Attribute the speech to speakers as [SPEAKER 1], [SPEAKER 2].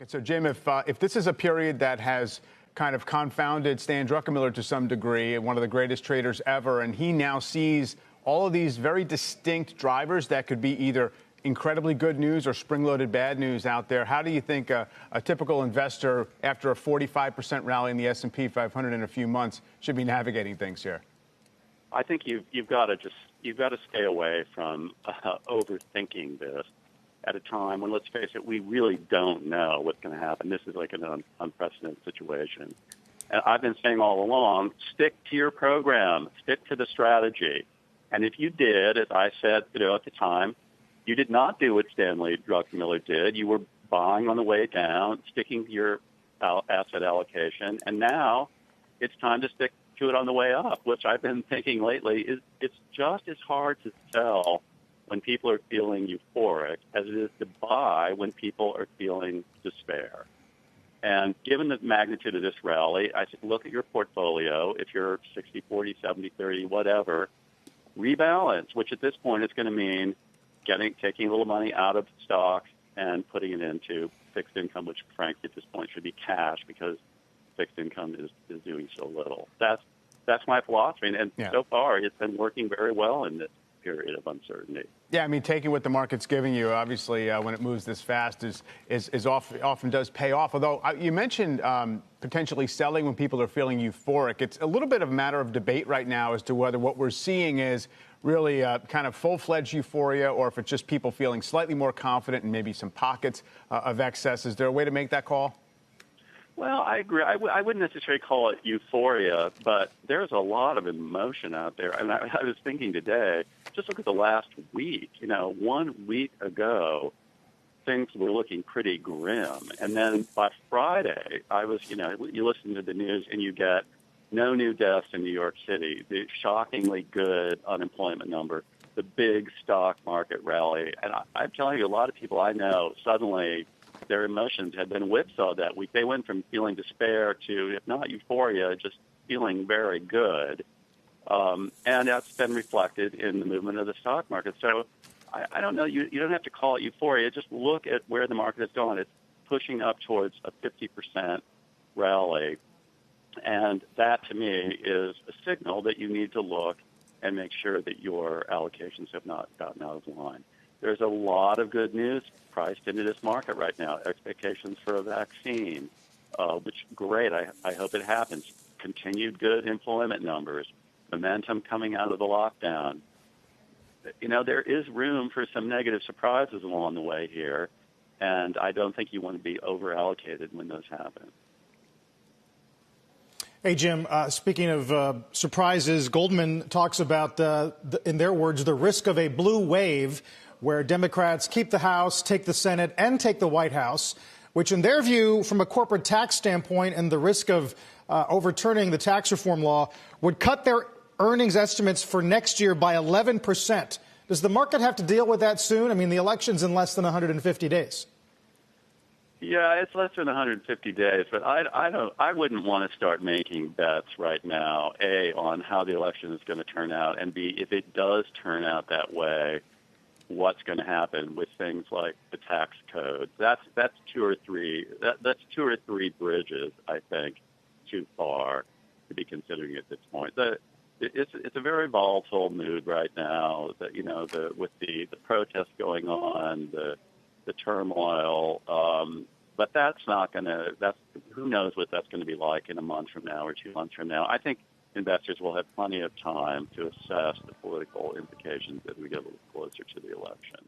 [SPEAKER 1] So, Jim, if this is a period that has kind of confounded Stan Druckenmiller to some degree, one of the greatest traders ever, and he now sees all of these very distinct drivers that could be either incredibly good news or spring-loaded bad news out there, how do you think a typical investor, after a 45% rally in the S&P 500 in a few months, should be navigating things here?
[SPEAKER 2] I think you've got to stay away from overthinking this at a time when, let's face it, we really don't know what's going to happen. This is like an unprecedented situation. And I've been saying all along, stick to your program, stick to the strategy. And if you did, as I said, at the time, you did not do what Stanley Druckenmiller did. You were buying on the way down, sticking to your asset allocation, and now it's time to stick to it on the way up, which I've been thinking lately is it's just as hard to sell when people are feeling euphoric as it is to buy when people are feeling despair. And given the magnitude of this rally, I said, look at your portfolio. If you're 60-40, 70-30, whatever, rebalance, which at this point is going to mean taking a little money out of stocks and putting it into fixed income, which frankly at this point should be cash because fixed income is doing so little. That's my philosophy, and so far it's been working very well in this period of uncertainty.
[SPEAKER 1] Yeah, I mean, taking what the market's giving you, obviously, when it moves this fast, often does pay off. Although you mentioned potentially selling when people are feeling euphoric. It's a little bit of a matter of debate right now as to whether what we're seeing is really kind of full-fledged euphoria or if it's just people feeling slightly more confident and maybe some pockets of excess. Is there a way to make that call?
[SPEAKER 2] Well, I agree. I wouldn't necessarily call it euphoria, but there's a lot of emotion out there. And I was thinking today, just look at the last week. 1 week ago, things were looking pretty grim. And then by Friday, you listen to the news and you get no new deaths in New York City, the shockingly good unemployment number, the big stock market rally. And I'm telling you, a lot of people I know suddenly their emotions had been whipsawed that week. They went from feeling despair to, if not euphoria, just feeling very good. And that's been reflected in the movement of the stock market. So I don't know. You don't have to call it euphoria. Just look at where the market has gone. It's pushing up towards a 50% rally. And that, to me, is a signal that you need to look and make sure that your allocations have not gotten out of line. There's a lot of good news priced into this market right now. Expectations for a vaccine, which great. I hope it happens. Continued good employment numbers, momentum coming out of the lockdown. There is room for some negative surprises along the way here, and I don't think you want to be over-allocated when those happen.
[SPEAKER 3] Hey, Jim, speaking of surprises, Goldman talks about, in their words, the risk of a blue wave where Democrats keep the House, take the Senate, and take the White House, which in their view, from a corporate tax standpoint and the risk of overturning the tax reform law, would cut their earnings estimates for next year by 11%. Does the market have to deal with that soon? I mean, the election's in less than 150 days.
[SPEAKER 2] Yeah, it's less than 150 days, but I wouldn't want to start making bets right now, A, on how the election is going to turn out, and B, if it does turn out that way, what's going to happen with things like the tax code. That's two or three bridges, I think, too far to be considering at this point. It's a very volatile mood right now. With the protests going on, the turmoil. But that's not going to. Who knows what that's going to be like in a month from now or 2 months from now. I think investors will have plenty of time to assess the political implications as we get a little closer to the election.